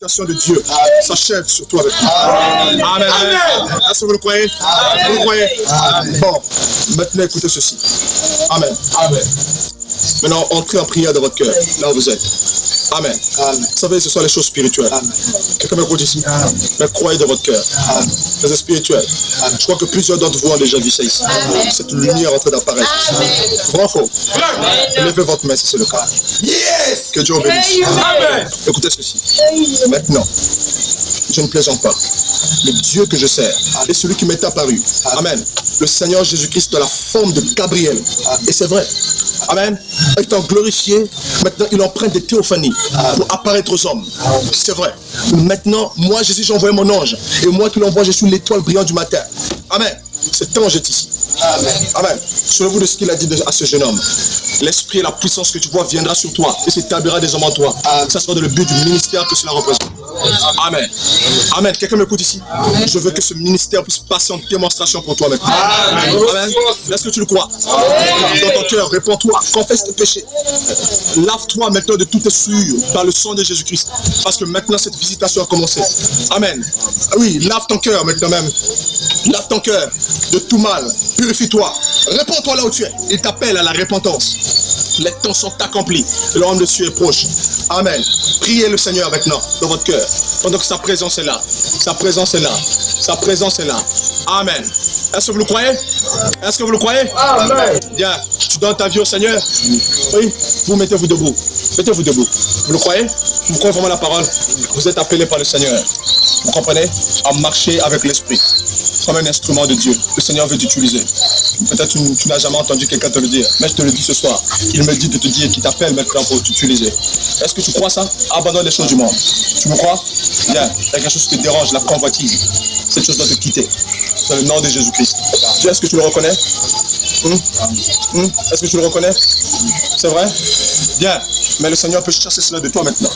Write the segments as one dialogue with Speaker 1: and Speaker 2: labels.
Speaker 1: de Dieu s'achève sur toi avec toi. Amen. Amen. Est-ce que vous le croyez? Vous le croyez? Bon, maintenant écoutez ceci. Amen. Amen. Maintenant, entrez en prière de votre cœur, là où vous êtes. Amen. Amen. Vous savez, ce sont les choses spirituelles. Quelqu'un m'écoute ici? Amen. Mais croyez de votre cœur. C'est spirituel. Je crois que plusieurs d'entre vous ont déjà vu ça ici. Amen. Cette lumière en train d'apparaître. Vrai ou faux? Levez votre main si c'est le cas. Yes. Que Dieu vous bénisse. Amen. Écoutez ceci. Maintenant, je ne plaisante pas. Le Dieu que je sers est celui qui m'est apparu. Amen. Le Seigneur Jésus-Christ dans la forme de Gabriel. Et c'est vrai. Amen. Étant glorifié, maintenant il emprunte des théophanies pour apparaître aux hommes. C'est vrai. Maintenant, moi Jésus, j'ai envoyé mon ange. Et moi qui l'envoie, je suis l'étoile brillante du matin. Amen. Cet ange est ici. Amen. Amen. Souvenez-vous de ce qu'il a dit à ce jeune homme. L'esprit et la puissance que tu vois viendra sur toi et s'établira désormais en toi. Ça sera dans le but du ministère que cela représente. Amen. Amen. Quelqu'un m'écoute ici? Je veux que ce ministère puisse passer en démonstration pour toi maintenant. Amen. Est-ce que tu le crois? Dans ton cœur, réponds-toi, confesse tes péchés. Lave-toi maintenant de toutes tes souillures par le sang de Jésus-Christ. Parce que maintenant cette visitation a commencé. Amen. Oui, lave ton cœur maintenant même. Lave ton cœur de tout mal. Purifie-toi. Réponds-toi là où tu es. Il t'appelle à la repentance. Les temps sont accomplis. Le royaume de Dieu est proche. Amen. Priez le Seigneur maintenant dans votre cœur. Pendant que sa présence est là. Sa présence est là. Sa présence est là. Amen. Est-ce que vous le croyez? Est-ce que vous le croyez? Amen. Bien. Tu donnes ta vie au Seigneur? Oui. Vous mettez-vous debout. Mettez-vous debout. Vous le croyez? Vous croyez vraiment la parole? Vous êtes appelé par le Seigneur. Vous comprenez? À marcher avec l'Esprit. Comme un instrument de Dieu. Le Seigneur veut t'utiliser. Peut-être tu n'as jamais entendu quelqu'un te le dire. Mais je te le dis ce soir. Il me dit de te dire qu'il t'appelle maintenant pour t'utiliser. Est-ce que tu crois ça? Abandonne les choses du monde. Tu me crois? Bien. Il y a quelque chose qui te dérange, la convoitise. Cette chose doit te quitter. Dans le nom de Jésus-Christ. Dieu, est-ce que tu le reconnais? Est-ce que tu le reconnais? C'est vrai? Bien. Mais le Seigneur peut chasser cela de toi maintenant.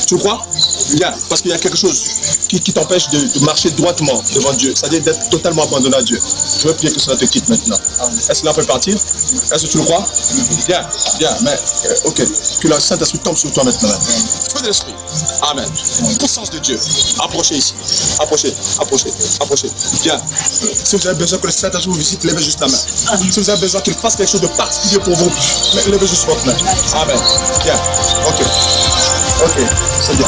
Speaker 1: Tu le crois? Bien. Parce qu'il y a quelque chose qui t'empêche de marcher droitement devant Dieu. C'est-à-dire d'être totalement abandonné à Dieu. Je veux prier que cela te quitte maintenant. Est-ce que cela peut partir? Est-ce que tu le crois? Bien. Bien. Mais, ok. Que le Saint-Esprit tombe sur toi maintenant. Feu de l'Esprit. Amen. Puissance de Dieu. Approchez ici. Approchez. Approchez. Approchez. Bien. Si vous avez besoin que le Saint-Esprit vous visite, levez juste la main. Si vous avez besoin qu'il fasse quelque chose de particulier pour vous, levez juste votre main. Amen. Bien. Ok. Ok. C'est bien.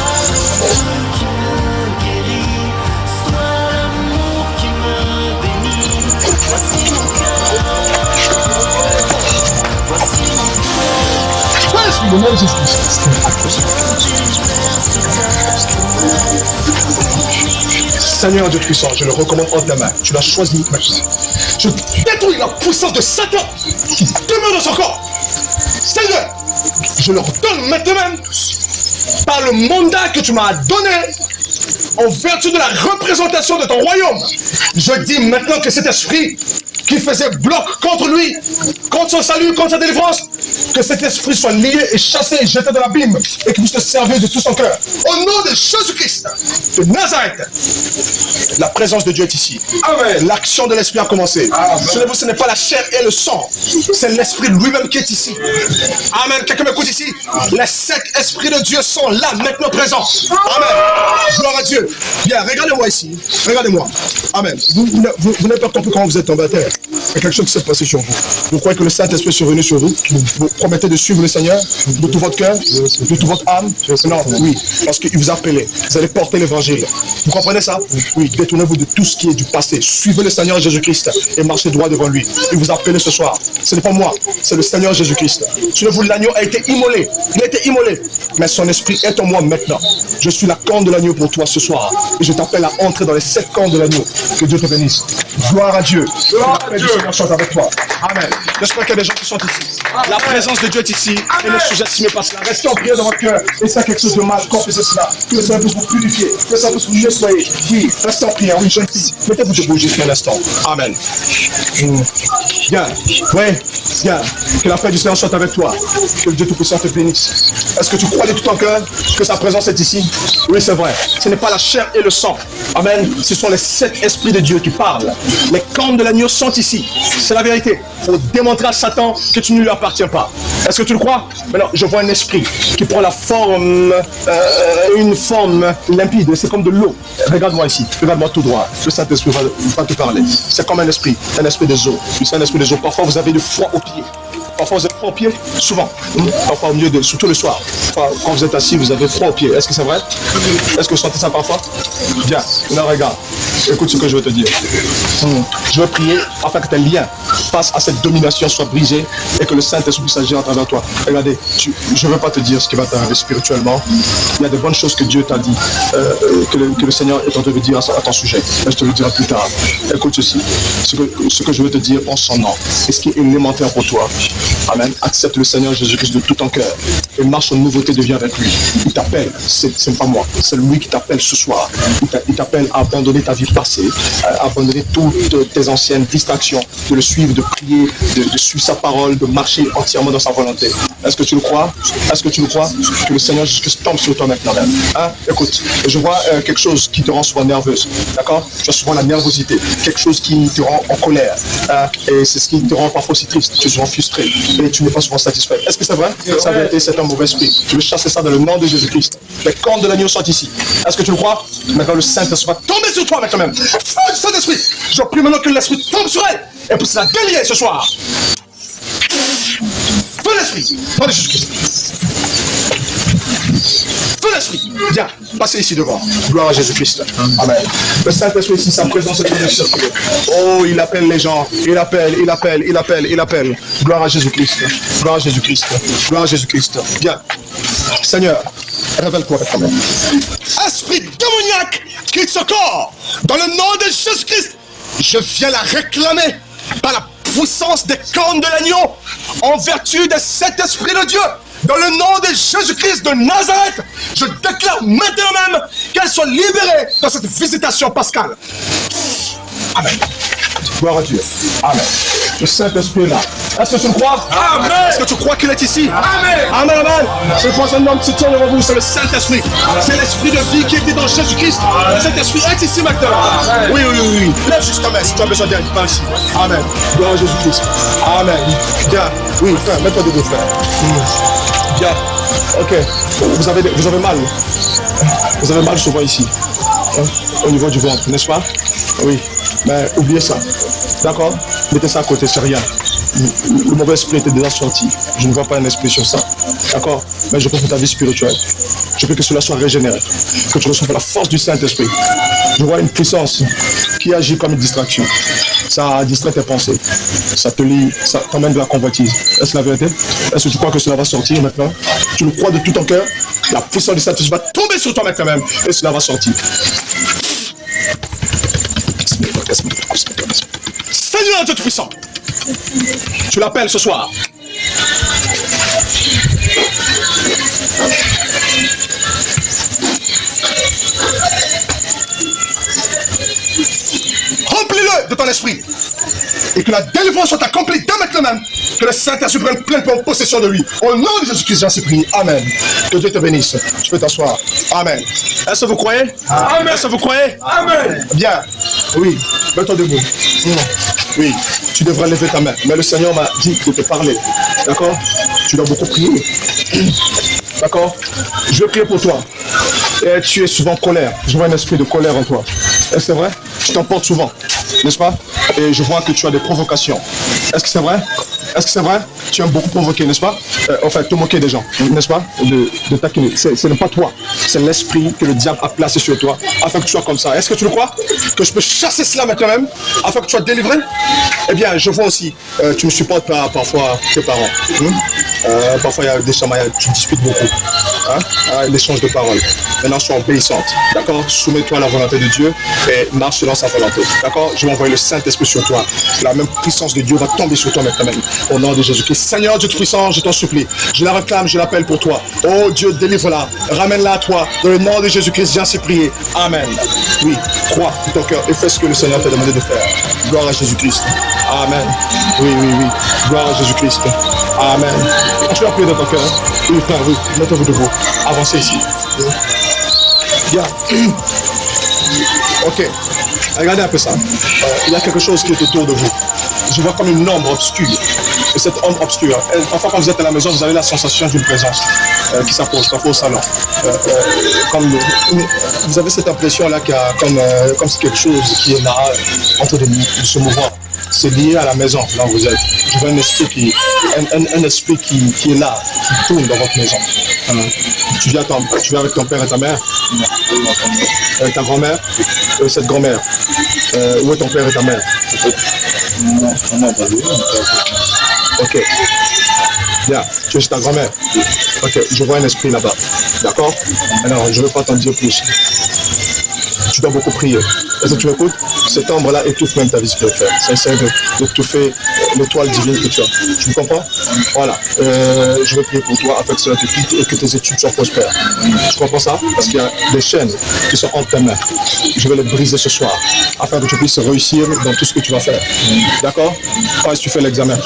Speaker 1: Seigneur Dieu puissant, je le recommande en ta main. Tu l'as choisi. Je détruis la puissance de Satan qui demeure dans son corps. Seigneur, je leur donne maintenant, par le mandat que tu m'as donné, en vertu de la représentation de ton royaume, je dis maintenant que cet esprit qui faisait bloc contre lui, contre son salut, contre sa délivrance, que cet esprit soit lié et chassé et jeté dans l'abîme et qu'il puisse te servir de tout son cœur. Au nom de Jésus-Christ de Nazareth, la présence de Dieu est ici. Amen. L'action de l'esprit a commencé. Souvenez-vous, ce n'est pas la chair et le sang, c'est l'esprit lui-même qui est ici. Amen. Quelqu'un m'écoute ici? Les 7 esprits de Dieu sont là, maintenant présents. Amen. Gloire à Dieu. Bien, regardez-moi ici. Regardez-moi. Amen. Vous n'avez pas compris comment vous êtes tombé à terre. Il y a quelque chose qui s'est passé sur vous. Vous croyez que le Saint-Esprit est survenu sur vous? Vous promettez de suivre le Seigneur de tout votre cœur, de toute votre âme? Non, oui, parce qu'il vous a appelé. Vous allez porter l'évangile. Vous comprenez ça? Oui, détournez-vous de tout ce qui est du passé. Suivez le Seigneur Jésus-Christ et marchez droit devant lui. Il vous a appelé ce soir. Ce n'est pas moi, c'est le Seigneur Jésus-Christ. Souvenez-vous, l'agneau a été immolé. Il a été immolé. Mais son esprit est en moi maintenant. Je suis la corne de l'agneau pour toi ce soir. Et je t'appelle à entrer dans les 7 cornes de l'agneau. Que Dieu te bénisse. Gloire à Dieu. Gloire à Dieu. Je chante avec toi. Amen. J'espère qu'il y a des gens qui sont ici. La présence de Dieu est ici. Et ne sous-estimez pas cela. Restez en prière dans votre cœur. Et c'est quelque chose de mal. Confessez cela. Que le Seigneur puisse vous purifier. Que le Seigneur puisse vous nettoyer. Oui, restez en prière. Oui, jeune fille. Mettez-vous debout juste un instant. Amen. Bien. Oui. Bien. Que la paix du Seigneur soit avec toi. Que le Dieu Tout-Puissant te bénisse. Est-ce que tu crois de tout ton cœur que sa présence est ici? Oui, c'est vrai. Ce n'est pas la chair et le sang. Amen. Ce sont les 7 esprits Saint-Esprit de Dieu qui parle. Les cornes de l'agneau sont ici. C'est la vérité. Pour démontrer à Satan que tu ne lui appartiens pas. Est-ce que tu le crois? Maintenant, je vois un esprit qui prend la forme, une forme limpide. C'est comme de l'eau. Regarde-moi ici. Regarde-moi tout droit. Le Saint-Esprit va te parler. C'est comme un esprit des eaux. C'est un esprit des eaux. Parfois, vous avez du froid aux pieds. Parfois, vous êtes froid aux pieds, souvent. Parfois, au milieu de, surtout le soir. Parfois, quand vous êtes assis, vous avez froid aux pieds. Est-ce que c'est vrai? Est-ce que vous sentez ça parfois? Bien. Maintenant, regarde. Écoute ce que je veux te dire. Je veux prier afin que tes liens face à cette domination soient brisés et que le Saint-Esprit s'agisse à travers toi. Regardez, je ne veux pas te dire ce qui va t'arriver spirituellement. Il y a de bonnes choses que Dieu t'a dit, que le Seigneur est en train de dire à ton sujet. Mais je te le dirai plus tard. Écoute ceci. Ce que je veux te dire en son nom, et ce qui est élémentaire pour toi. Amen. Accepte le Seigneur Jésus-Christ de tout ton cœur et marche en nouveauté de vie avec lui. Il t'appelle, c'est pas moi, c'est lui qui t'appelle ce soir. Il t'appelle à abandonner ta vie passée, à abandonner toutes tes anciennes distractions, de le suivre, de prier, de suivre sa parole, de marcher entièrement dans sa volonté. Est-ce que tu le crois? Est-ce que tu le crois? Que le Seigneur Jésus-Christ tombe sur toi maintenant même. Hein? Écoute, je vois quelque chose qui te rend souvent nerveuse. D'accord? Tu as souvent la nervosité, quelque chose qui te rend en colère. Et c'est ce qui te rend parfois aussi triste. Tu es souvent frustré et tu n'es pas souvent satisfait. Est-ce que c'est vrai? Sa vérité, c'est un mauvais esprit. Je veux chasser ça dans le nom de Jésus-Christ. Les cornes de l'agneau sont ici. Est-ce que tu le crois? Maintenant, le Saint-Esprit va tomber sur toi maintenant même. Feu du Saint-Esprit! Je prie maintenant que l'Esprit tombe sur elle et pour la délier ce soir. Feu l'Esprit! Nom de Jésus-Christ. Feu l'Esprit! Viens, passez ici devant. Gloire à Jésus-Christ. Amen. Le Saint-Esprit ici, sa présence est dans. Oh, il appelle les gens. Il appelle. Gloire à Jésus-Christ. Gloire à Jésus-Christ. Gloire à Jésus-Christ. Viens. Seigneur, révèle-toi quand même. Esprit démoniaque qui te corps, dans le nom de Jésus-Christ, je viens la réclamer par la puissance des cornes de l'agneau, en vertu de cet esprit de Dieu. Dans le nom de Jésus-Christ de Nazareth, je déclare maintenant même qu'elle soit libérée dans cette visitation pascale. Amen. Gloire à Dieu. Amen. Le Saint-Esprit est là. Est-ce que tu le crois? Amen. Est-ce que tu crois qu'il est ici? Amen. Amen, amen. Je crois un homme qui se tient devant vous, c'est le Saint-Esprit. C'est l'Esprit de vie qui était dans Jésus-Christ. Le Saint-Esprit est ici maintenant. Amen. Oui. Lève juste ta main si tu as besoin d'aide. Pas ici. Amen. Gloire à Jésus-Christ. Amen. Bien. Oui, frère, mets-toi debout, frère. Bien. Ok. Vous avez mal. Vous avez mal souvent ici. Au niveau du ventre, n'est-ce pas? Oui. Mais oubliez ça. D'accord? Mettez ça à côté, c'est rien. Le mauvais esprit était déjà sorti. Je ne vois pas un esprit sur ça. D'accord? Mais je prie pour ta vie spirituelle. Je prie que cela soit régénéré. Que tu reçoives la force du Saint-Esprit. Je vois une puissance qui agit comme une distraction. Ça distrait tes pensées. Ça te lie, ça t'emmène de la convoitise. Est-ce la vérité? Est-ce que tu crois que cela va sortir maintenant? Tu le crois de tout ton cœur? La puissance du Saint-Esprit va tomber sur toi maintenant même. Et cela va sortir. Seigneur Dieu puissant, tu l'appelles ce soir. Remplis-le de ton esprit et que la délivrance soit accomplie dès maintenant même. Que le Saint-Esprit prenne pleine possession de lui. Au nom de Jésus-Christ, j'en supplie. Amen. Que Dieu te bénisse. Tu peux t'asseoir. Amen. Est-ce que vous croyez? Amen. Est-ce que vous croyez? Amen. Bien. Oui. Mets-toi debout. Oui. Tu devrais lever ta main. Mais le Seigneur m'a dit de te parler. D'accord? Tu dois beaucoup prier. D'accord? Je vais prier pour toi. Et tu es souvent en colère. Je vois un esprit de colère en toi. Est-ce que c'est vrai? Tu t'emportes souvent. N'est-ce pas? Et je vois que tu as des provocations. Est-ce que c'est vrai? Est-ce que c'est vrai? Tu aimes beaucoup provoquer, n'est-ce pas? Enfin, te moquer des gens, n'est-ce pas? De taquiner. Ce n'est pas toi. C'est l'esprit que le diable a placé sur toi afin que tu sois comme ça. Est-ce que tu le crois? Que je peux chasser cela maintenant même afin que tu sois délivré? Eh bien, je vois aussi, tu ne supportes pas parfois tes parents. Parfois, il y a des chamailles, tu disputes beaucoup. L'échange de paroles. Maintenant, sois obéissante. D'accord? Soumets-toi à la volonté de Dieu et marche selon sa volonté. D'accord? Je vais envoyer le Saint-Esprit sur toi. La même puissance de Dieu va tomber sur toi maintenant même. Au nom de Jésus-Christ. Seigneur Dieu puissant, je t'en supplie. Je la réclame, je l'appelle pour toi. Oh Dieu, délivre-la. Ramène-la à toi. Dans le nom de Jésus-Christ, j'ai ainsi prié. Amen. Oui, crois de ton cœur et fais ce que le Seigneur t'a demandé de faire. Gloire à Jésus-Christ. Amen. Oui. Gloire à Jésus-Christ. Amen. Tu as prié dans ton cœur. Oui, frère, oui. Mettez-vous debout. Avancez ici. Bien. Ok. Regardez un peu ça. Il y a quelque chose qui est autour de vous. Je vois comme une ombre obscure. Et cette ombre obscure, parfois quand vous êtes à la maison, vous avez la sensation d'une présence qui s'approche, parfois au salon. Vous avez cette impression-là qu'il y a comme c'est quelque chose qui est là, en train de se mouvoir. C'est lié à la maison, là où vous êtes. Je vois un esprit qui est là, qui tourne dans votre maison. Tu viens avec ton père et ta mère, avec ta grand-mère, cette grand-mère. Où est ton père et ta mère? Non, pas lui. Ok. Bien, tu es chez ta grand-mère. Ok, je vois un esprit là-bas. D'accord? Alors, je ne veux pas t'en dire plus. Tu dois beaucoup prier. Est-ce que tu m'écoutes? Cette ombre-là étouffe même ta vie spirituelle. Ça essaie d'étouffer l'étoile divine que tu as. Tu me comprends? Voilà. Je vais prier pour toi afin que cela te quitte et que tes études soient prospères. Tu comprends ça? Parce qu'il y a des chaînes qui sont entre tes mains. Je vais les briser ce soir afin que tu puisses réussir dans tout ce que tu vas faire. D'accord? Quand est-ce que tu fais l'examen?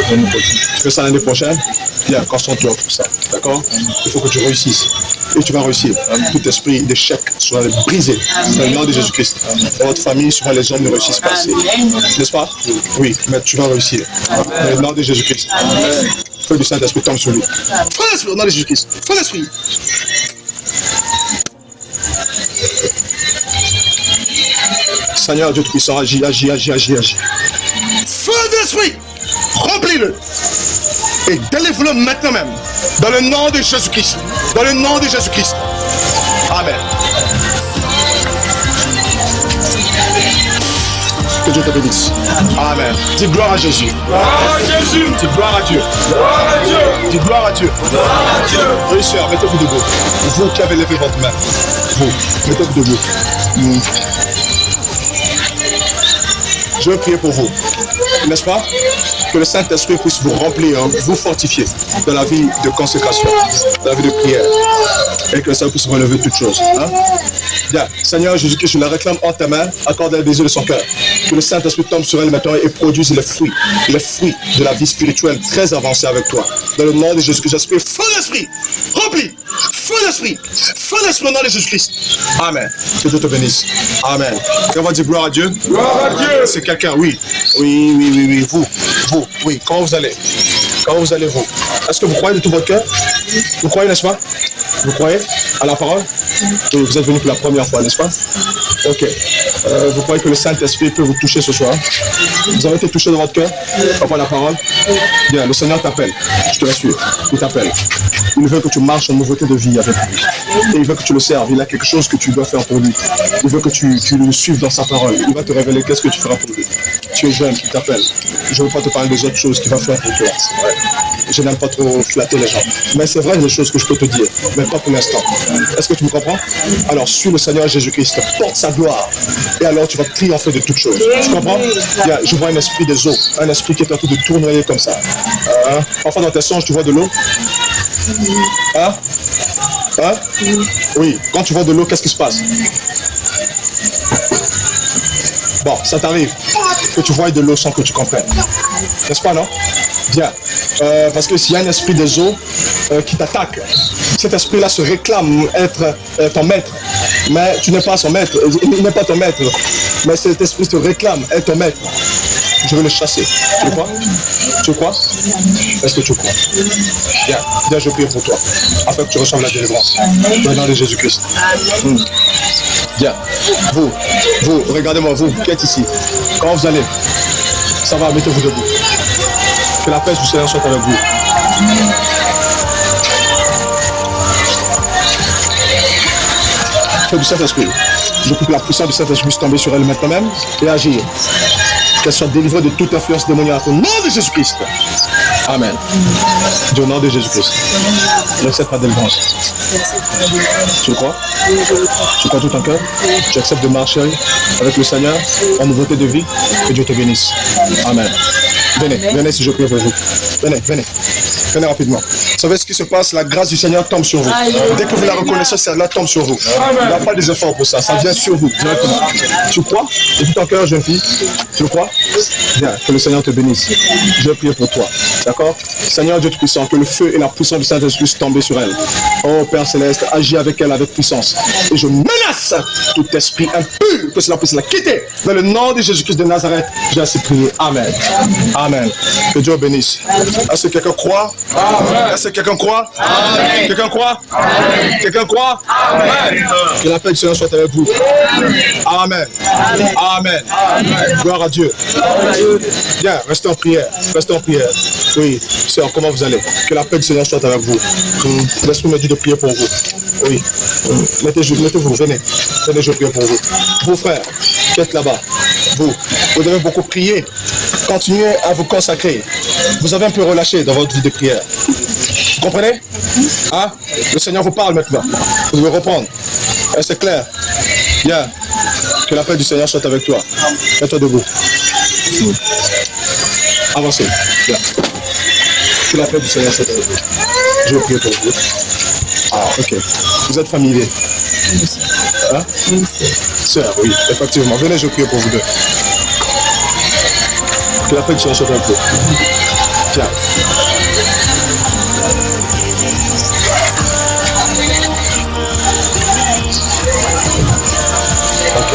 Speaker 1: Tu fais ça l'année prochaine? Bien, concentre-toi pour ça. D'accord? Il faut que tu réussisses. Et tu vas réussir. Tout esprit d'échec sera brisé dans le nom de Jésus-Christ. Dans votre famille, souvent les hommes ne réussissent pas assez. N'est-ce pas? Oui, mais tu vas réussir. Dans le nom de Jésus-Christ. Feu du Saint-Esprit tombe sur lui. Feu d'esprit au nom de Jésus-Christ. Feu d'esprit. Seigneur Dieu Tout-Puissant, agis. Feu d'esprit, remplis-le. Et délivre-le maintenant même. Dans le nom de Jésus-Christ. Dans le nom de Jésus-Christ. Amen. Que Dieu te bénisse. Amen. Dis gloire à Jésus.
Speaker 2: Gloire à Jésus.
Speaker 1: Dis gloire à Dieu.
Speaker 2: Gloire à Dieu.
Speaker 1: Dis gloire à Dieu.
Speaker 2: Gloire à Dieu.
Speaker 1: Oui, sœur, mettez-vous debout. Vous qui avez levé votre main. Vous, mettez-vous debout. Je veux prier pour vous. N'est-ce pas? Que le Saint-Esprit puisse vous remplir, vous fortifier dans la vie de consécration, dans la vie de prière. Et que ça puisse relever toutes choses. Hein? Bien. Seigneur Jésus-Christ, je la réclame en ta main, accorde le désir de son cœur. Que le Saint-Esprit tombe sur elle maintenant et produise les fruits de la vie spirituelle très avancée avec toi. Dans le nom de Jésus-Christ, j'espère feu d'esprit, rempli, feu d'esprit au nom de Jésus-Christ. Amen. Que Dieu te bénisse. Amen. Et on va dire gloire à Dieu.
Speaker 2: Gloire à Dieu.
Speaker 1: C'est quelqu'un, oui. Vous, oui. Quand vous allez, vous. Est-ce que vous croyez de tout votre cœur? Vous croyez, n'est-ce pas? Vous croyez à la parole? Oui, vous êtes venu pour la première fois, n'est-ce pas? Ok. Vous croyez que le Saint-Esprit peut vous toucher ce soir? Vous avez été touché dans votre cœur par la parole? Bien, le Seigneur t'appelle. Je te rassure. Il t'appelle. Il veut que tu marches en nouveauté de vie avec lui. Et il veut que tu le serves. Il a quelque chose que tu dois faire pour lui. Il veut que tu le suives dans sa parole. Il va te révéler qu'est-ce que tu feras pour lui. Tu es jeune, il t'appelle. Je ne veux pas te parler des autres choses qu'il va faire pour toi. C'est vrai. Je n'aime pas trop flatter les gens. Mais c'est vrai les choses que je peux te dire. Mais pas pour l'instant. Est-ce que tu me comprends? Alors, suis le Seigneur Jésus-Christ. Porte sa gloire. Et alors, tu vas triompher de toutes choses. Tu comprends? Bien, je vois un esprit des eaux. Un esprit qui est en train de tournoyer comme ça. Enfin, dans tes songes, tu vois de l'eau? Hein? Oui. Quand tu vois de l'eau, qu'est-ce qui se passe? Bon, ça t'arrive que tu vois de l'eau sans que tu comprennes. N'est-ce pas, non? Bien. Parce que s'il y a un esprit des eaux qui t'attaque, cet esprit-là se réclame être ton maître. Mais tu n'es pas son maître. Il n'est pas ton maître. Mais cet esprit te réclame être ton maître. Je vais le chasser. Tu crois? Tu crois? Est-ce que tu crois? Bien. Bien, je prie pour toi. Afin que tu reçoives la délivrance. Dans le nom de Jésus-Christ. Bien. Vous, regardez-moi, vous qui êtes ici. Quand vous allez, ça va, mettez-vous debout. Que la paix du Seigneur soit avec vous. Feu du Saint-Esprit. Je prie que la puissance du Saint-Esprit puisse tomber sur elle maintenant même et agir. Qu'elle soit délivrée de toute influence démoniaque au nom de Jésus-Christ. Amen. Au nom de Jésus-Christ. J'accepte la délivrance. Tu le crois? Tu crois tout ton cœur? Tu acceptes de marcher avec le Seigneur en nouveauté de vie? Que Dieu te bénisse. Amen. Venez si je prie pour vous. Venez. Prenez rapidement. Vous savez ce qui se passe? La grâce du Seigneur tombe sur vous. Dès que vous la reconnaissez, celle-là tombe sur vous. Il n'y a pas des efforts pour ça. Ça vient sur vous directement. Tu crois? Depuis ton cœur, jeune fille? Tu le crois? Bien, que le Seigneur te bénisse. Je vais prier pour toi. D'accord? Seigneur Dieu Tout-Puissant, que le feu et la puissance du Saint-Esprit puissent tomber sur elle. Oh Père Céleste, agis avec elle avec puissance. Et je menace tout esprit impur que cela puisse la quitter. Dans le nom de Jésus-Christ de Nazareth, j'ai ainsi prié. Amen. Amen. Que Dieu bénisse. Est-ce que quelqu'un croit? Est-ce que quelqu'un croit? Quelqu'un croit? Quelqu'un croit? Que la paix du Seigneur soit avec vous. Amen. Amen. Gloire à Dieu. Bien, restez en prière. Restez en prière. Oui, sœur, comment vous allez? Que la paix du Seigneur soit avec vous. L'Esprit me dit de prier pour vous. Oui. Mettez-vous, venez. Venez, je prie pour vous. Vos frères qui êtes là-bas, vous devez beaucoup prier. Continuez à vous consacrer. Vous avez un peu relâché dans votre vie de prière. Vous comprenez? Hein? Le Seigneur vous parle maintenant. Vous devez reprendre. C'est clair? Bien. Que la paix du Seigneur soit avec toi. Mets-toi debout. Avancez. Bien. Que la paix du Seigneur soit avec vous. Je vais prier pour vous. Ah, ok. Vous êtes familier? Hein? Sœur, oui, effectivement. Venez, je prie pour vous deux. Que la paix du Seigneur soit avec vous. Tiens. Ok.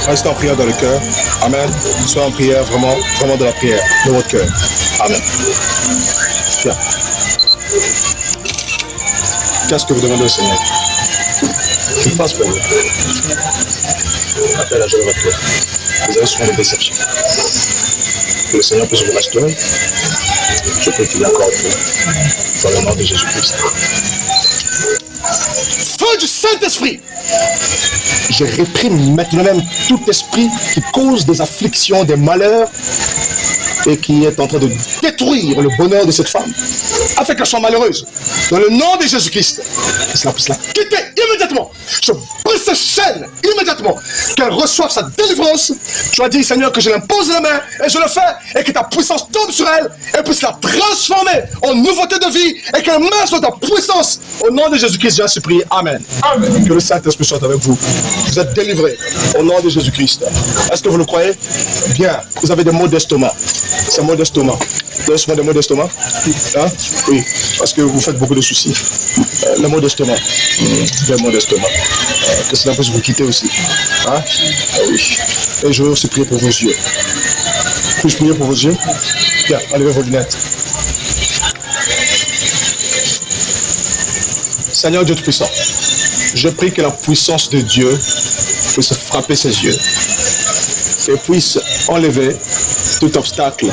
Speaker 1: Restez en prière dans le cœur. Amen. Soyez en prière, vraiment, vraiment de la prière, de votre cœur. Amen. Bien. Qu'est-ce que vous demandez au Seigneur? Qu'il fasse pour vous. Appelle à Dieu votre cœur. Vous avez souvent des déceptions. Que le Seigneur puisse vous restaurer. Je prie qu'il y ait encore pour dans le nom de Jésus-Christ. Feu du Saint-Esprit! Je réprime maintenant même tout esprit qui cause des afflictions, des malheurs et qui est en train de détruire le bonheur de cette femme afin qu'elle soit malheureuse. Dans le nom de Jésus-Christ, que cela puisse la quitter immédiatement. Je brise ces chaînes immédiatement. Qu'elle reçoive sa délivrance. Tu as dit, Seigneur, que je l'impose la main et je le fais et que ta puissance tombe sur elle et puisse la transformer en nouveauté de vie et qu'elle marche dans ta puissance. Au nom de Jésus-Christ, j'ai ainsi prié. Amen. Amen. Que le Saint-Esprit soit avec vous. Vous êtes délivrés au nom de Jésus-Christ. Est-ce que vous le croyez? Bien. Vous avez des maux d'estomac. C'est maux d'estomac. Vous avez souvent des maux d'estomac? Hein? Oui. Parce que vous faites beaucoup de soucis. Les maux d'estomac. Les maux d'estomac. Que cela puisse vous quitter aussi. Hein? Oui. Et je vais aussi prier pour vos yeux. Puis-je prier pour vos yeux? Bien. Enlevez vos lunettes. Seigneur Dieu Tout-Puissant, je prie que la puissance de Dieu puisse frapper ses yeux et puisse enlever tout obstacle.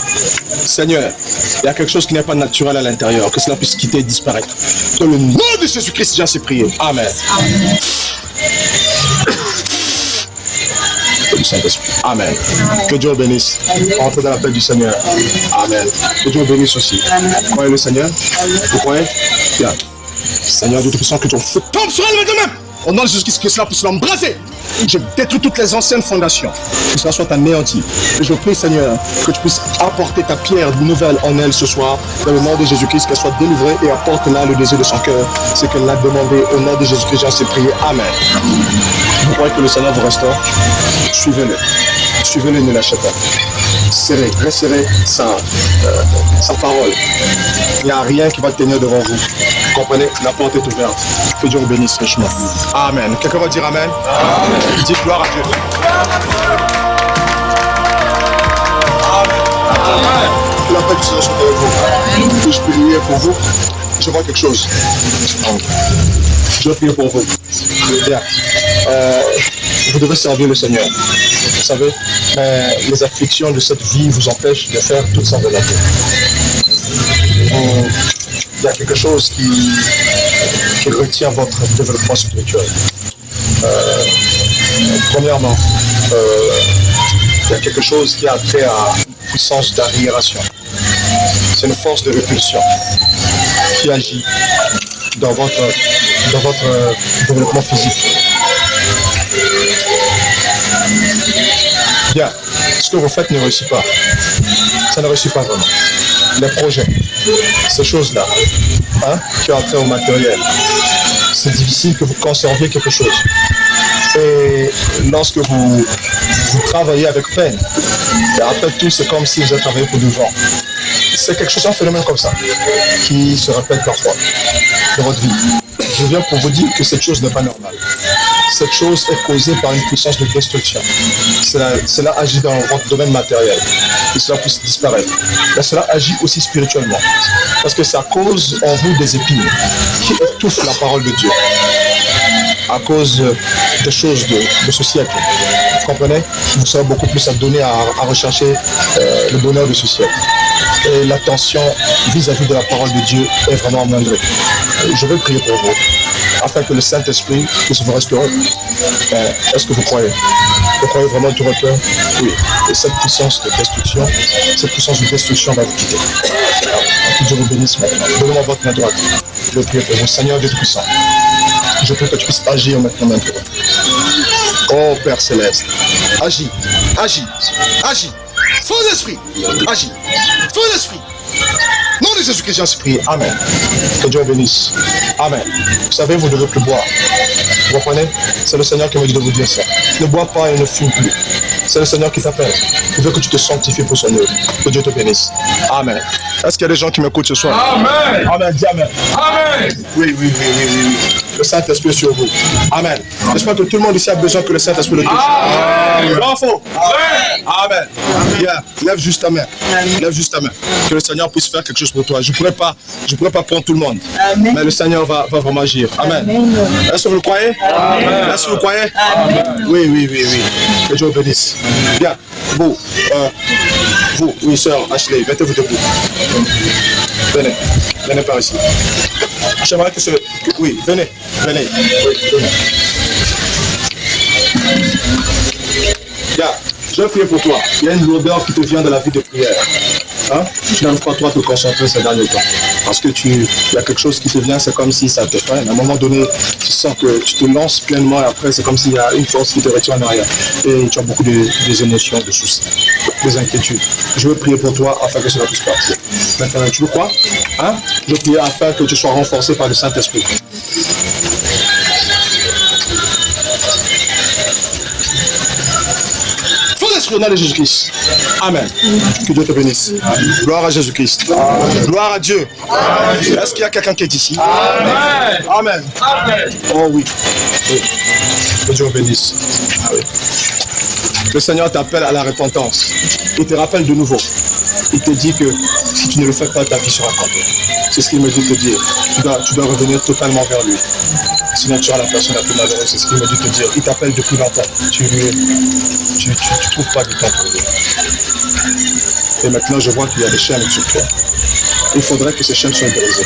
Speaker 1: Seigneur, il y a quelque chose qui n'est pas naturel à l'intérieur, que cela puisse quitter et disparaître. Dans le nom de Jésus-Christ, j'ai ainsi prié. Amen. Amen. Que Dieu bénisse. Entrez dans la paix du Seigneur. Amen. Que Dieu bénisse aussi. Vous croyez le Seigneur? Vous croyez? Bien. Seigneur Dieu Tout-Puissant, que ton feu tombe sur elle maintenant même. Au nom de Jésus-Christ, que cela puisse l'embraser. Je détruis toutes les anciennes fondations. Que cela soit anéanti. Et je prie, Seigneur, que tu puisses apporter ta pierre nouvelle en elle ce soir. Dans le nom de Jésus-Christ, qu'elle soit délivrée et apporte là le désir de son cœur. C'est qu'elle l'a demandé. Au nom de Jésus-Christ, j'ai ainsi prié. Amen. Vous croyez que le Seigneur vous restaure? Suivez-le. Suivez-le, ne lâchez pas. Serrez, resserrez sa parole. Il n'y a rien qui va tenir devant vous. Vous comprenez? La porte est ouverte. Que Dieu vous bénisse richement. Amen. Quelqu'un va dire Amen? Amen. Dites gloire à Dieu. Amen. Amen. Que la paix du Seigneur soit avec vous. Puis-je prier pour vous? Je vois quelque chose. Je vais prier pour vous. Bien. Vous devez servir le Seigneur. Vous savez, mais les afflictions de cette vie vous empêchent de faire toute sa volonté. Il y a quelque chose qui retient votre développement spirituel. Premièrement, il y a quelque chose qui a trait à une puissance d'annihilation. C'est une force de répulsion qui agit dans votre développement physique. Bien, ce que vous faites ne réussit pas. Ça ne réussit pas vraiment. Les projets, ces choses-là, hein, qui ont trait au matériel, c'est difficile que vous conserviez quelque chose. Et lorsque vous travaillez avec peine, et après tout, c'est comme si vous avez travaillé pour du vent. C'est quelque chose, un phénomène comme ça, qui se répète parfois dans votre vie. Je viens pour vous dire que cette chose n'est pas normale. Cette chose est causée par une puissance de destruction. Cela agit dans votre domaine matériel, que cela puisse disparaître. Mais cela agit aussi spirituellement, parce que ça cause en vous des épines qui étouffent la parole de Dieu à cause des choses de ce siècle. Vous comprenez? Vous serez beaucoup plus adonné à rechercher le bonheur de ce siècle. Et l'attention vis-à-vis de la parole de Dieu est vraiment amoindrie. Je vais prier pour vous, afin que le Saint-Esprit puisse vous restaurer. Est-ce que vous croyez? Vous croyez vraiment de tout votre cœur? Oui. Et cette puissance de destruction va vous quitter. Que Dieu vous bénisse maintenant. Donnez-moi votre main droite. Je vais prier pour vous. Seigneur Dieu Tout-Puissant, je prie que tu puisses agir maintenant. Oh Père Céleste, agis, agis, agis. Feu d'esprit, agis. Feu d'esprit. Nom de Jésus-Christ, j'ai prié. Amen. Que Dieu vous bénisse. Amen. Vous savez, vous ne devez plus boire. Vous comprenez? C'est le Seigneur qui m'a dit de vous dire ça. Ne bois pas et ne fume plus. C'est le Seigneur qui t'appelle. Il veut que tu te sanctifies pour son œuvre. Que Dieu te bénisse. Amen. Est-ce qu'il y a des gens qui m'écoutent ce soir?
Speaker 2: Amen.
Speaker 1: Amen. Dis Amen.
Speaker 2: Amen.
Speaker 1: Oui. Le Saint-Esprit est sur vous. Amen. J'espère que tout le monde ici a besoin que le Saint-Esprit le touche.
Speaker 2: Amen.
Speaker 1: Bravo. Amen. Bien. Lève juste ta main. Lève juste ta main. Que le Seigneur puisse faire quelque chose pour toi. Je ne pourrais pas prendre tout le monde. Amen. Mais le Seigneur va vraiment agir. Amen. Est-ce que vous le croyez? Amen. Est-ce que vous le croyez? Amen. Oui. Que Dieu vous bénisse. Bien. Vous, oui, sœur Ashley, mettez-vous debout. Venez par ici. J'aimerais que ce... Oui, venez. Oui, venez. Bien, je vais prier pour toi. Il y a une lourdeur qui te vient de la vie de prière. Hein? Tu n'arrives pas toi à te concentrer ces derniers temps. Parce que il y a quelque chose qui te vient, c'est comme si ça te freine. À un moment donné, tu sens que tu te lances pleinement et après, c'est comme s'il y a une force qui te retient en arrière. Et tu as beaucoup des émotions, de soucis, des inquiétudes. Je veux prier pour toi afin que cela puisse partir. Maintenant, tu le crois? Hein? Je veux prier afin que tu sois renforcé par le Saint-Esprit. Au nom de Jésus-Christ. Amen. Que Dieu te bénisse. Gloire à Jésus-Christ. Gloire à Dieu. Est-ce qu'il y a quelqu'un qui est ici? Amen. Oh oui. Que Dieu te bénisse. Oui. Le Seigneur t'appelle à la repentance. Il te rappelle de nouveau. Il te dit que si tu ne le fais pas, ta vie sera comptée. C'est ce qu'il me dit de te dire. Tu dois revenir totalement vers lui. Sinon tu seras la personne la plus malheureuse. C'est ce qu'il me dit de te dire. Il t'appelle depuis longtemps. Tu ne trouves pas du temps pour lui. Et maintenant je vois qu'il y a des chaînes sur toi. Il faudrait que ces chaînes soient brisées.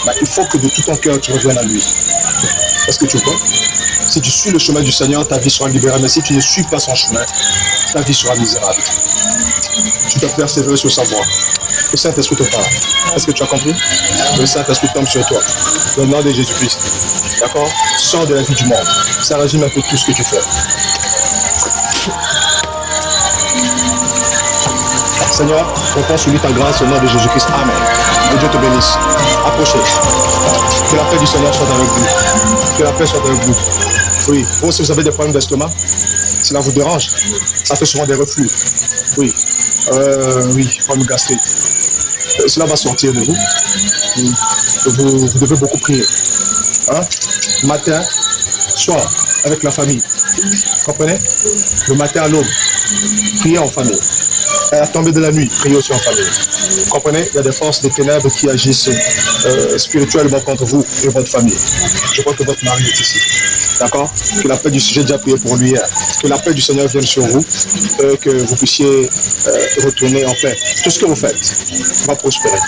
Speaker 1: Mais il faut que de tout ton cœur tu reviennes à lui. Est-ce que tu vois? Si tu suis le chemin du Seigneur, ta vie sera libérée. Mais si tu ne suis pas son chemin, ta vie sera misérable. Tu dois persévérer sur sa voie. Le Saint-Esprit te parle. Est-ce que tu as compris? Le Saint-Esprit tombe sur toi. Au nom de Jésus-Christ. D'accord? Sors de la vie du monde. Ça résume un peu tout ce que tu fais. Seigneur, on prend sur lui ta grâce au nom de Jésus-Christ. Amen. Que Dieu te bénisse. Approchez. Que la paix du Seigneur soit avec vous. Que la paix soit avec vous. Oui. Vous, si vous avez des problèmes d'estomac, cela vous dérange. Ça fait souvent des reflux. Oui. Oui, problème gastrique. Cela va sortir de vous. Vous devez beaucoup prier. Hein? Matin, soir, avec la famille. Vous comprenez? Le matin à l'aube, priez en famille. À la tombée de la nuit, priez aussi en famille. Vous comprenez? Il y a des forces des ténèbres qui agissent spirituellement contre vous et votre famille. Je crois que votre mari est ici. D'accord? Que la paix du Seigneur, j'ai déjà prié pour lui hier. Que la paix du Seigneur vienne sur vous et que vous puissiez retourner en paix. Tout ce que vous faites va prospérer.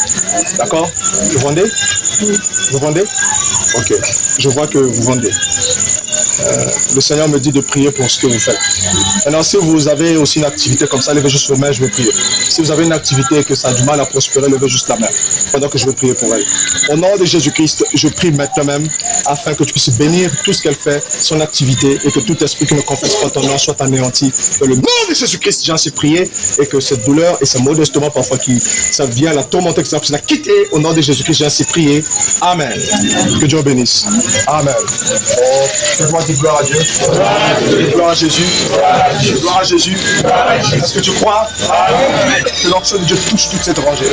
Speaker 1: D'accord? Vous vendez? Vous vendez? Ok. Je vois que vous vendez. Le Seigneur me dit de prier pour ce que vous faites. Maintenant, si vous avez aussi une activité comme ça, levez juste vos mains, je vais prier. Si vous avez une activité et que ça a du mal à prospérer, levez juste la main pendant que je vais prier pour elle. Au nom de Jésus-Christ, je prie maintenant même afin que tu puisses bénir tout ce qu'elle fait, son activité, et que tout esprit qui ne confesse pas ton nom soit anéanti. Dans le nom de Jésus-Christ, j'ai ainsi prié, et que cette douleur et ce modestement parfois qui ça vient la tourmenter, que ça puisse la quitter. Au nom de Jésus-Christ, j'ai ainsi prié. Amen. Que Dieu bénisse. Amen. Oh, fais-moi dire gloire à Dieu. Gloire à Jésus. Gloire à Jésus. Est-ce que tu crois que l'onction de Dieu touche toute cette rangée?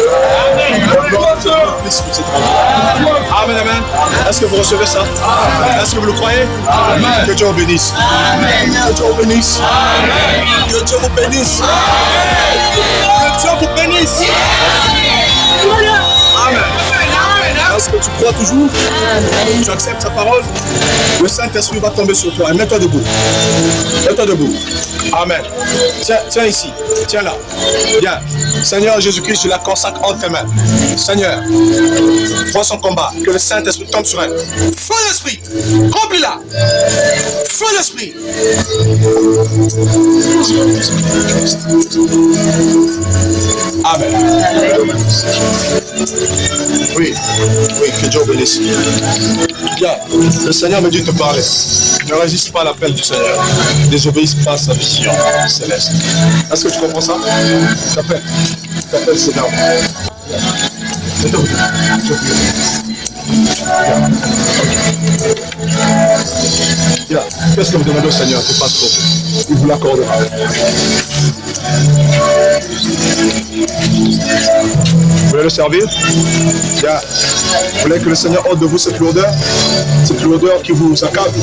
Speaker 1: Amen, amen. Est-ce que vous recevez ça? Est-ce que vous le croyez? Amen. Que Dieu vous bénisse. Amen. Que Dieu vous bénisse. Amen. Que Dieu vous bénisse. Amen. Que Dieu vous bénisse. Amen. Est-ce que tu crois toujours? Tu acceptes sa parole? Le Saint-Esprit va tomber sur toi. Et mets-toi debout. Mets-toi debout. Amen. Tiens ici. Tiens là. Bien. Seigneur Jésus-Christ, je la consacre entre tes mains. Seigneur, vois son combat. Que le Saint-Esprit tombe sur elle. Feu d'esprit. Remplis-la. Feu d'esprit. Amen. Oui, que Dieu bénisse. Bien, le Seigneur me dit de te parler. Ne résiste pas à l'appel du Seigneur. Ne désobéisse pas à sa vision céleste. Est-ce que tu comprends ça? T'appelles Seigneur. Bien. Qu'est-ce que vous demandez au Seigneur? C'est pas trop. Il vous l'accordera. Vous voulez le servir? Bien. Vous voulez que le Seigneur ôte de vous cette lourdeur qui vous accable?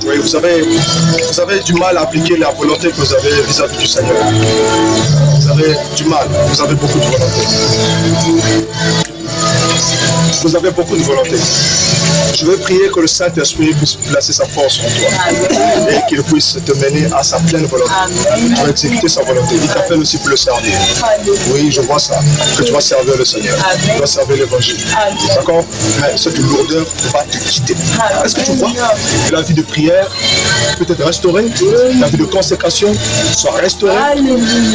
Speaker 1: Oui, vous avez du mal à appliquer la volonté que vous avez vis-à-vis du Seigneur. Vous avez du mal, vous avez beaucoup de volonté. Vous avez beaucoup de volonté. Je vais prier que le Saint-Esprit puisse placer sa force en toi et qu'il puisse te mener à sa pleine volonté. Tu vas exécuter sa volonté. Il t'appelle aussi pour le servir. Oui, je vois ça. Que tu vas servir le Seigneur. Tu vas servir l'Évangile. D'accord? Mais cette lourdeur va te quitter. Est-ce que tu crois que la vie de prière peut être restaurée? La vie de consécration soit restaurée?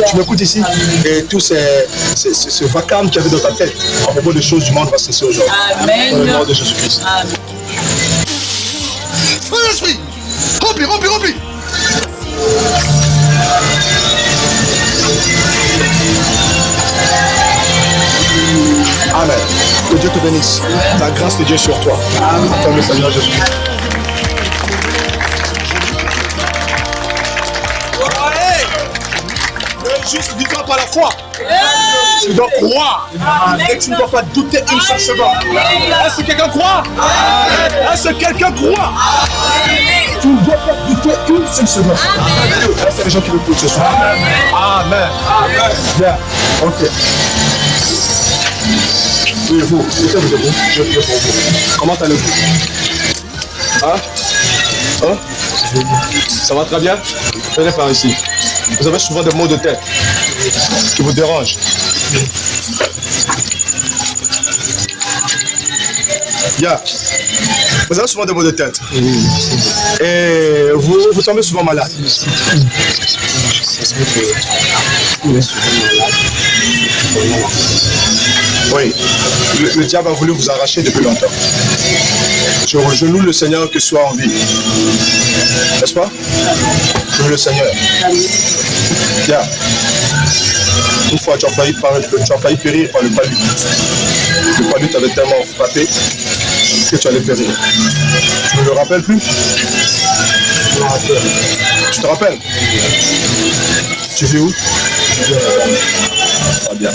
Speaker 1: Tu m'écoutes ici? Et tout ce vacarme qu'il y avait dans ta tête à propos des choses du monde va cesser aujourd'hui. Dans le nom de Jésus-Christ. Feu d'esprit! Remplis! Amen. Que Dieu te bénisse. La grâce de Dieu sur toi. Comme le Seigneur Jésus. Le juste vivra par la foi. Tu dois croire et tu ne dois pas douter une seule seconde. Est-ce que quelqu'un croit? Est-ce que quelqu'un croit? Tu ne dois pas douter une seule seconde. Est-ce qu'il y a des gens qui m'écoutent ce soir? Amen. Bien. Ok. Oui, vous. Mettez-vous debout. Je prie pour vous. Comment allez-vous? Hein? Ça va très bien? Venez par ici. Vous avez souvent des maux de tête qui vous dérangent. Yeah. Vous avez souvent des maux de tête. Et vous tombez souvent malade. Oui. Le diable a voulu vous arracher depuis longtemps. Je reloue le Seigneur que soit en vie. N'est-ce pas? Je loue le Seigneur. Yeah. Une fois, tu as failli périr par le palu. Le palu t'avait tellement frappé que tu allais périr. Tu ne le rappelles plus? Tu te rappelles? Tu vis où? Ah, bien.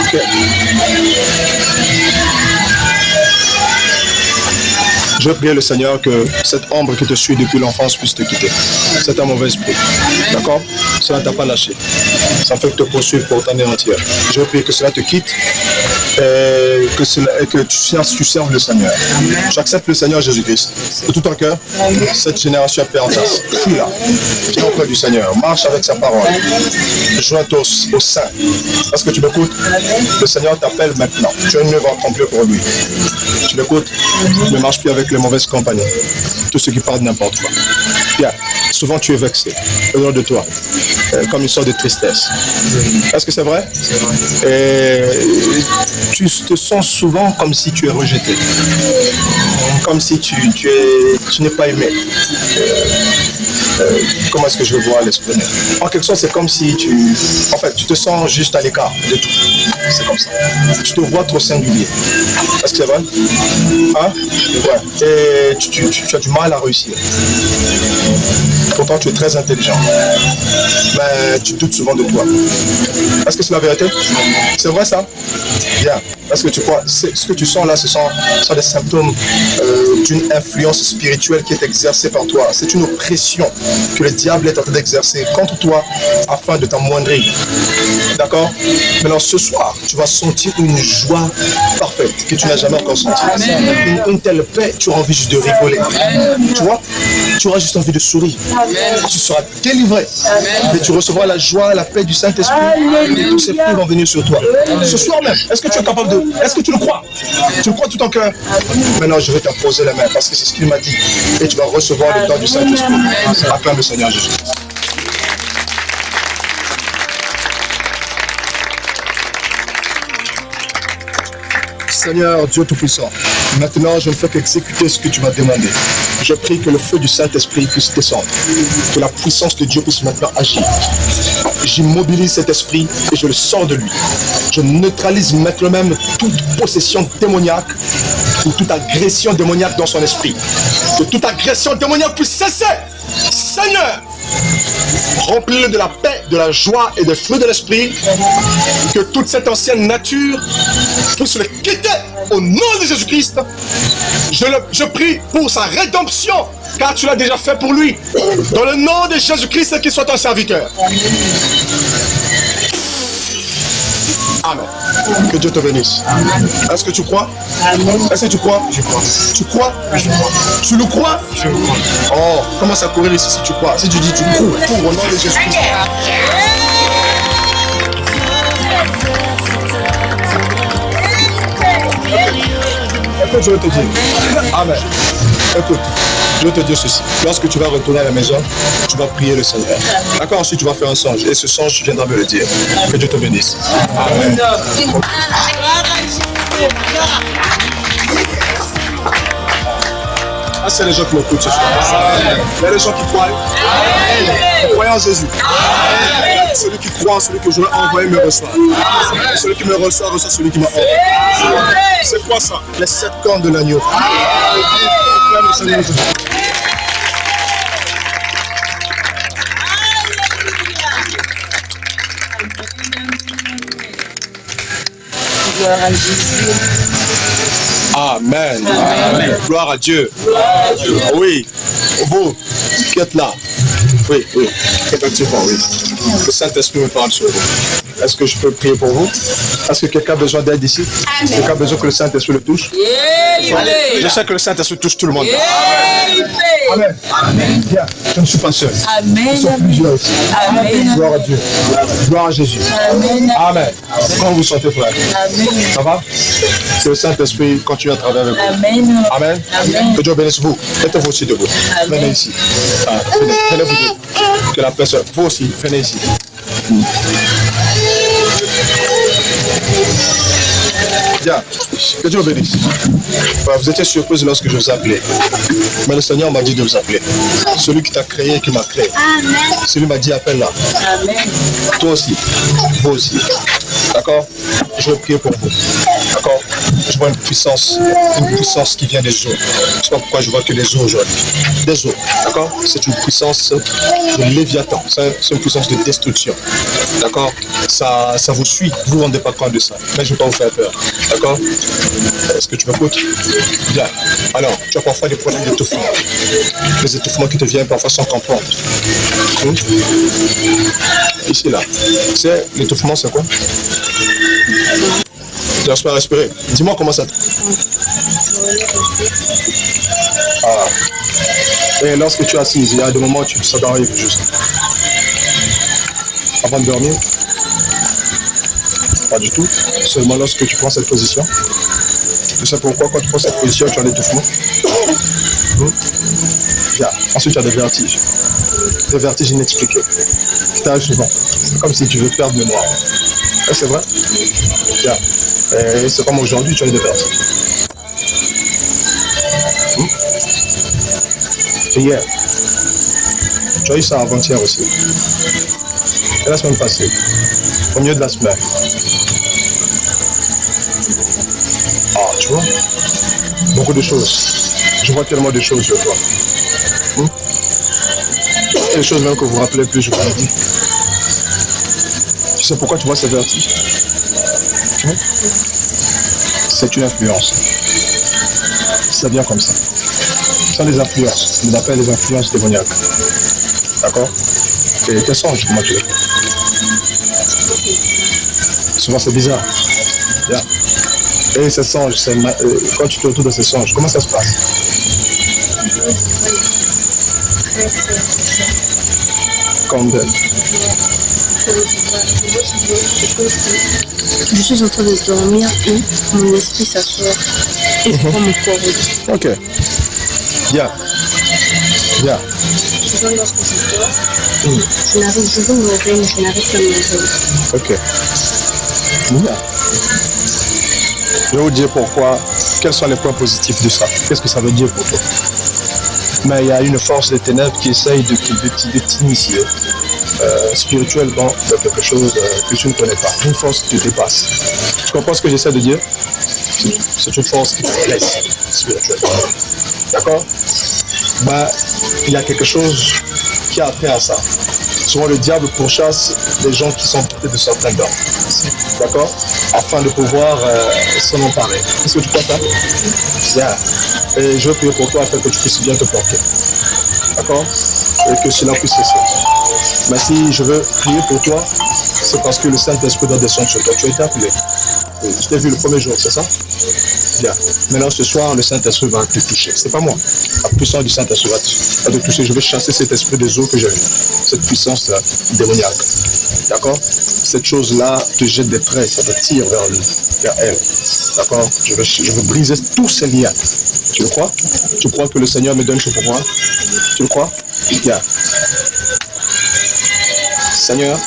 Speaker 1: Ok. Je prie le Seigneur que cette ombre qui te suit depuis l'enfance puisse te quitter. C'est un mauvais esprit. D'accord? Cela ne t'a pas lâché. Ça fait que te poursuivre pour ta année entière. Je prie que cela te quitte et que tu serves le Seigneur. J'accepte le Seigneur Jésus-Christ. De tout ton cœur, cette génération est perdue. Fuis-la. Viens auprès du Seigneur. Marche avec sa parole. Joins-toi au sein. Est-ce que tu m'écoutes? Le Seigneur t'appelle maintenant. Tu as une œuvre à accomplir pour lui. Tu m'écoutes? Ne marche plus avec les mauvaises compagnies. Tous ceux qui parlent n'importe quoi. Bien. Souvent tu es vexé. Au-delà de toi. Comme une sorte de tristesse. Est-ce que c'est vrai? C'est vrai. Et tu te sens souvent comme si tu es rejeté. Comme si tu n'es pas aimé. Comment est-ce que je vais voir l'exprimer? En quelque sorte, c'est comme si tu te sens juste à l'écart de tout. C'est comme ça. Tu te vois trop singulier. Est-ce que c'est vrai? Hein? Ouais. Et tu as du mal à réussir. Pourtant, tu es très intelligent. Mais tu doutes souvent de toi. Est-ce que c'est la vérité? C'est vrai ça? Bien. Est-ce que tu crois? Ce que tu sens là, ce sont des symptômes d'une influence spirituelle qui est exercée par toi. C'est une oppression que le diable est en train d'exercer contre toi afin de t'amoindrir. D'accord? Maintenant, ce soir, tu vas sentir une joie parfaite que tu n'as jamais encore sentie. Une telle paix, tu auras envie juste de rigoler. Tu vois? Tu auras juste envie de sourire. Tu seras délivré. Et tu recevras la joie, la paix du Saint-Esprit. Et tous ces fruits vont venir sur toi. Ce soir même, est-ce que tu es capable de... Est-ce que tu le crois? Tu le crois tout en cœur? Maintenant, je vais t'imposer la main parce que c'est ce qu'il m'a dit. Et tu vas recevoir le don du Saint-Esprit. Acclame le Seigneur Jésus. Seigneur Dieu Tout-Puissant, maintenant je ne fais qu'exécuter ce que tu m'as demandé. Je prie que le feu du Saint-Esprit puisse descendre, que la puissance de Dieu puisse maintenant agir. J'immobilise cet esprit et je le sors de lui. Je neutralise maintenant même toute possession démoniaque ou toute agression démoniaque dans son esprit. Que toute agression démoniaque puisse cesser. Seigneur, remplis-le de la paix, de la joie et des fruits de l'esprit. Que toute cette ancienne nature puisse le quitter au nom de Jésus-Christ. Je prie pour sa rédemption, car tu l'as déjà fait pour lui. Dans le nom de Jésus-Christ, qu'il soit ton serviteur. Amen. Que Dieu te bénisse. Est-ce que tu crois? Est-ce que tu crois? Je crois. Tu crois? Oui, je crois. Tu le crois? Je le crois. Oh, commence à courir ici si tu crois. Si tu dis tu cours, cours au nom de Jésus-Christ. Écoute, je vais te dire. Amen. Écoute, je vais te dire ceci. Lorsque tu vas retourner à la maison, tu vas prier le Seigneur. D'accord? Ensuite, tu vas faire un songe. Et ce songe, tu viendras me le dire. Que Dieu te bénisse. Amen. Ah, c'est les gens qui m'écoutent ce soir. Il y a les gens qui croient. Qui croient en Jésus. Celui qui croit, celui que je vais envoyer me reçoit. Celui qui me reçoit, reçoit celui qui m'a envoyé. C'est quoi ça? Les 7 cornes de l'agneau. Amen. Amen. Gloire à Dieu. Oui, vous qui êtes là. Oui, effectivement, oui. Le Saint-Esprit me parle sur vous. Est-ce que je peux prier pour vous? Est-ce que quelqu'un a besoin d'aide ici? Quelqu'un a besoin que le Saint-Esprit le touche? Je sais que le Saint-Esprit touche tout le monde. Amen. Amen. Bien, je ne suis pas seul. Amen. Nous sommes plusieurs ici. Amen. Gloire à Dieu. Gloire à Jésus. Amen. Amen. Comment vous sentez, frère? Amen. Ça va? Que le Saint-Esprit continue à travailler avec vous. Amen. Amen. Amen. Que Dieu bénisse vous. Mettez-vous aussi debout. Amen. Venez ici. Venez vous deux. Que la personne, vous aussi, venez ici. Bien, que Dieu bénisse. Vous étiez surpris lorsque je vous appelais. Mais le Seigneur m'a dit de vous appeler. Celui qui t'a créé et qui m'a créé. Amen. Celui m'a dit appelle-la. Amen. Toi aussi, vous aussi. D'accord? Je vais prier pour vous. D'accord? Je vois une puissance qui vient des eaux. Je ne sais pas pourquoi je vois que des eaux aujourd'hui. Des eaux. D'accord? C'est une puissance de Léviathan. C'est une puissance de destruction. D'accord? Ça vous suit. Vous ne vous rendez pas compte de ça. Mais je ne vais pas vous faire peur. D'accord? Est-ce que tu m'écoutes? Bien. Alors, tu as parfois des problèmes d'étouffement. Les étouffements qui te viennent parfois sans comprendre. Ici, là. C'est l'étouffement, c'est quoi? Tu n'arrives pas à respirer. Dis-moi comment ça. Et lorsque tu es assise, il y a des moments où ça t'arrive juste. Avant de dormir? Pas du tout. Seulement lorsque tu prends cette position. Tu sais pourquoi quand tu prends cette position, tu as l'étouffement? Bien. Ensuite, tu as des vertiges. Des vertiges inexpliqués. Qui t'arrivent souvent. C'est comme si tu veux perdre mémoire. C'est vrai? Bien. Et c'est comme aujourd'hui, tu as eu des pertes. Et hier, tu as eu ça avant-hier aussi. Et la semaine passée, au milieu de la semaine. Ah, tu vois, beaucoup de choses. Je vois tellement de choses sur toi. Et des choses même que vous vous rappelez plus, je vous le dis. Tu sais pourquoi tu vois ces vertiges? C'est une influence. Ça vient comme ça. Ce sont des influences. On appelle les influences démoniaques. D'accord? Et tes songes, comment tu les fais? Souvent c'est bizarre. Yeah. Et ces songes, quand tu te retrouves dans ces songes, comment ça se passe? Comme
Speaker 3: je suis en train de dormir et mon esprit s'assoit et prend mon corps.
Speaker 1: Ok. Bien. Bien.
Speaker 3: Souvent lorsque je dors, je veux me réveiller, mais je n'arrive pas à me réveiller.
Speaker 1: Ok. Bien. Je vais vous dire pourquoi, quels sont les points positifs de ça. Qu'est-ce que ça veut dire pour toi? Mais il y a une force des ténèbres qui essaye de t'initier spirituellement dans quelque chose que tu ne connais pas. Une force qui te dépasse. Tu comprends ce que j'essaie de dire? C'est une force qui te blesse spirituellement. D'accord? Ben, il y a quelque chose qui a trait à ça. Souvent le diable pourchasse les gens qui sont portés de certains dons. D'accord? Afin de pouvoir s'en emparer. Est-ce que tu crois ça? Bien. Et je veux prier pour toi afin que tu puisses bien te porter. D'accord? Et que cela puisse cesser. Mais si je veux prier pour toi, c'est parce que le Saint-Esprit doit descendre sur toi. Tu as été appelé. Je t'ai vu le premier jour, c'est ça? Bien. Maintenant, ce soir, le Saint-Esprit va te toucher. C'est pas moi. La puissance du Saint-Esprit va te toucher. Je vais chasser cet esprit des eaux que j'ai vu. Cette puissance démoniaque. D'accord? Cette chose-là te jette des traits, ça te tire vers elle. D'accord? Je veux briser tous ces liens. Tu le crois? Tu crois que le Seigneur me donne ce pouvoir? Tu le crois? Bien. Seigneur,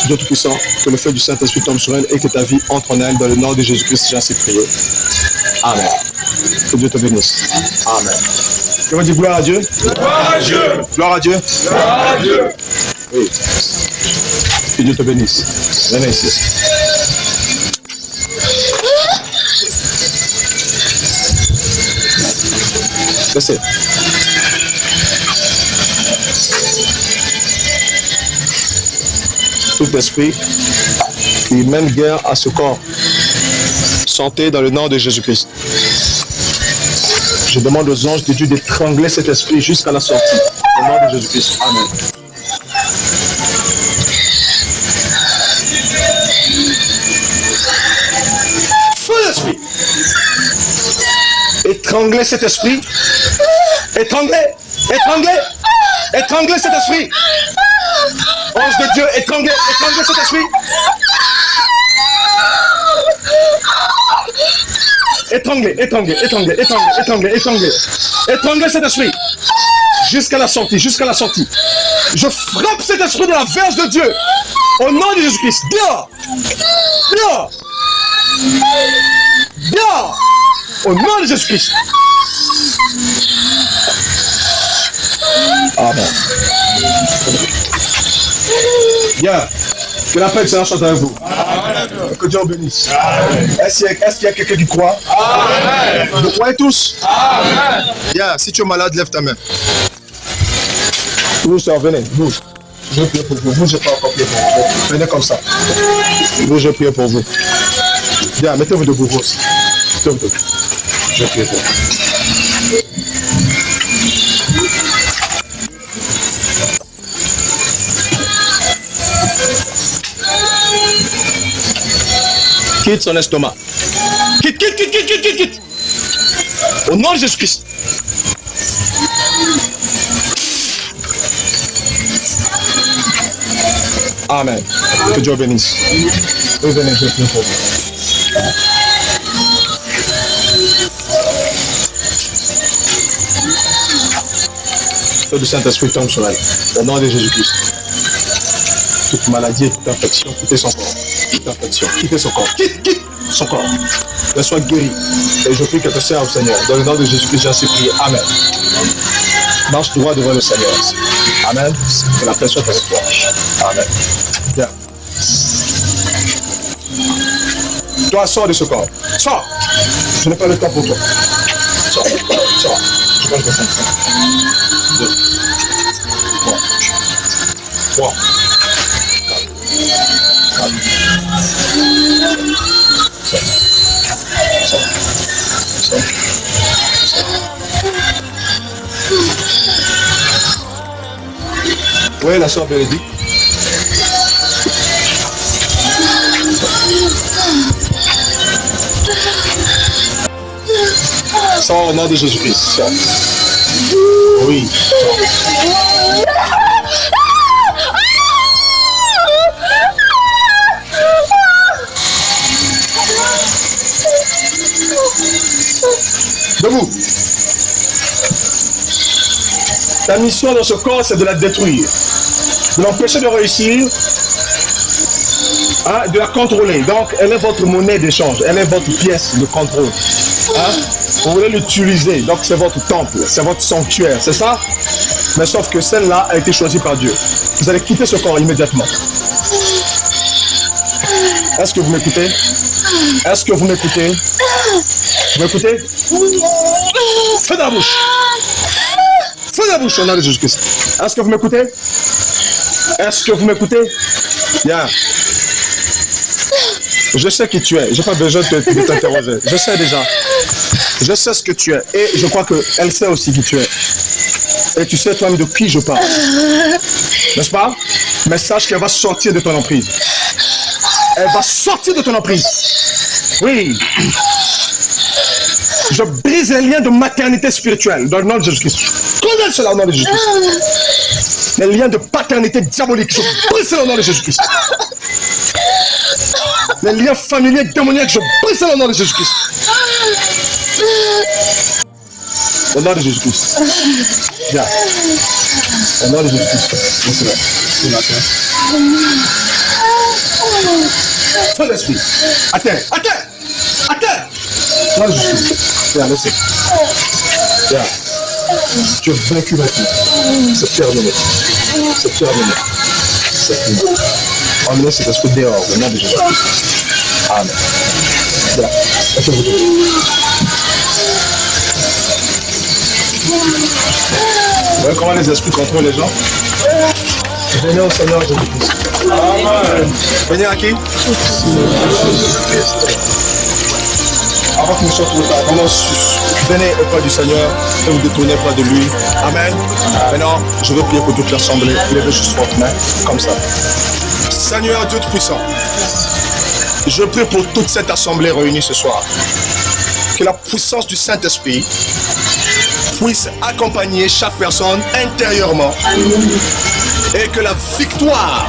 Speaker 1: Dieu Tout-Puissant, que le feu du Saint-Esprit tombe sur elle et que ta vie entre en elle dans le nom de Jésus-Christ, j'ai ainsi prié. Amen. Que Dieu te bénisse. Amen. Je vais dire gloire à Dieu.
Speaker 2: Gloire à Dieu.
Speaker 1: Gloire à Dieu.
Speaker 2: Gloire à Dieu.
Speaker 1: Oui. Que Dieu te bénisse. Venez ici. Laissez. Tout esprit qui mène guerre à ce corps, sortez dans le nom de Jésus-Christ. Je demande aux anges de Dieu d'étrangler cet esprit jusqu'à la sortie. Au nom de Jésus-Christ. Amen. Feu d'esprit. Étranglez cet esprit. Étranglez. Étranglez. Étranglez cet esprit. Ange de Dieu, étranglez cet esprit. Étranglez cet esprit. Jusqu'à la sortie. Je frappe cet esprit de la verge de Dieu. Au nom de Jésus-Christ. Dehors. Au nom de Jésus-Christ. Amen. Bien. Que la paix du Seigneur soit avec vous. Amen. Que Dieu vous bénisse. Est-ce qu'il y a quelqu'un qui croit? Amen. Vous croyez tous? Amen. Bien. Si tu es malade, lève ta main. Vous, venez. Vous. Je vais prier pour vous. Vous, je n'ai pas encore prié pour vous. Venez comme ça. Vous, je vais prier pour vous. Bien. Mettez-vous debout vous aussi. Mettez-vous debout. Je vais prier pour vous. Quitte son estomac. Quitte. Au nom de Jésus-Christ. Amen. Que Dieu bénisse. Oui, venez, je prie pour vous. Le feu du Saint-Esprit tombe sur elle. Au nom de Jésus-Christ. Toute maladie et toute infection, quittez son corps. Toute infection, quittez son corps. Quitte. son corps. Qu'elle soit guérie. Et je prie qu'elle te serve, Seigneur. Dans le nom de Jésus-Christ, j'ai ainsi prié. Amen. Marche droit devant le Seigneur. Amen. Que la paix soit avec toi. Amen. Bien. Toi, sors de ce corps. Sors. Je n'ai pas le temps pour toi. Sors. Sors. Je pense que c'est 2, 3, 4, 5. Oui, la soeur Bénédicte. Sors au nom de Jésus-Christ. Sors. Oui. Debout. Ta mission dans ce corps, c'est de la détruire, de l'empêcher de réussir, hein, de la contrôler. Donc, elle est votre monnaie d'échange, elle est votre pièce de contrôle. Hein? Vous voulez l'utiliser, donc c'est votre temple, c'est votre sanctuaire, c'est ça? Mais sauf que celle-là a été choisie par Dieu. Vous allez quitter ce corps immédiatement. Est-ce que vous m'écoutez? Est-ce que vous m'écoutez? Vous m'écoutez? Fais de la bouche. Fais de la bouche au nom de Jésus-Christ. Est-ce que vous m'écoutez? Est-ce que vous m'écoutez? Bien. Je sais qui tu es. Je n'ai pas besoin de t'interroger. Je sais déjà. Je sais ce que tu es. Et je crois qu'elle sait aussi qui tu es. Et tu sais toi-même de qui je parle. N'est-ce pas? Mais sache qu'elle va sortir de ton emprise. Elle va sortir de ton emprise. Oui. Je brise les liens de maternité spirituelle dans le nom de Jésus-Christ. Condamne cela au nom de Jésus-Christ. Les liens de paternité diabolique. Je brise cela au nom de Jésus-Christ. Les liens familiers démoniaques. Je brise cela au nom de Jésus-Christ. Au nom de Jésus-Christ. Viens. Au nom de Jésus-Christ. C'est là. Fais l'esprit. À terre. À terre. À terre. Au nom de Jésus-Christ. Viens, laissez. Viens. Tu es vaincu maintenant. C'est terminé. C'est terminé. C'est fini. Emmenez cet esprit dehors. Au nom de Jésus-Christ. Amen. Viens. Laissez-vous deux. Vous voyez comment les esprits contrôlent les gens? Venez au Seigneur Jésus-Christ. Amen. Venez à qui? Avant que nous soyons trop tard, venez auprès du Seigneur et vous détournez pas de lui. Amen. Maintenant, je veux prier pour toute l'assemblée. Levez juste votre main, comme ça. Seigneur Dieu Tout-Puissant, je prie pour toute cette assemblée réunie ce soir. Que la puissance du Saint-Esprit puisse accompagner chaque personne intérieurement. Et que la victoire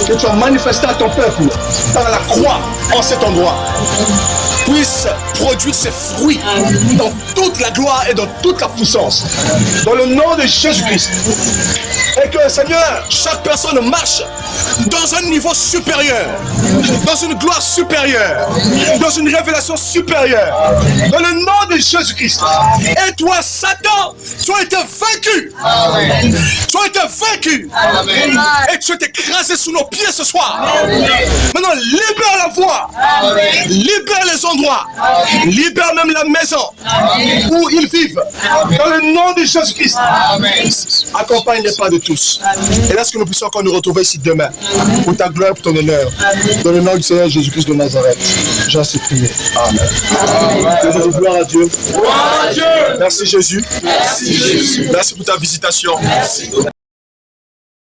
Speaker 1: que tu as manifestée à ton peuple par la croix en cet endroit puisse produire ses fruits dans toute la gloire et dans toute la puissance. Dans le nom de Jésus-Christ. Et que, Seigneur, chaque personne marche dans un niveau supérieur, dans une gloire supérieure, dans une révélation supérieure. Dans le nom de Jésus-Christ. Et toi, Satan, tu as été vaincu. Amen. Tu as été vaincu. Amen. Et tu es écrasé sous nos pieds ce soir. Amen. Maintenant, libère la voie. Amen. Libère les endroits. Amen. Libère même la maison. Amen. Où ils vivent. Amen. Dans le nom de Jésus-Christ. Accompagne les pas de tous. Amen. Et là, ce que nous puissions encore nous retrouver ici demain. Amen. Pour ta gloire, pour ton honneur. Amen. Dans le nom du Seigneur Jésus-Christ de Nazareth. J'en suis prié. Amen. Gloire à Dieu. Gloire à Dieu. Merci Jésus. Merci Jésus. Merci pour ta visitation. Merci.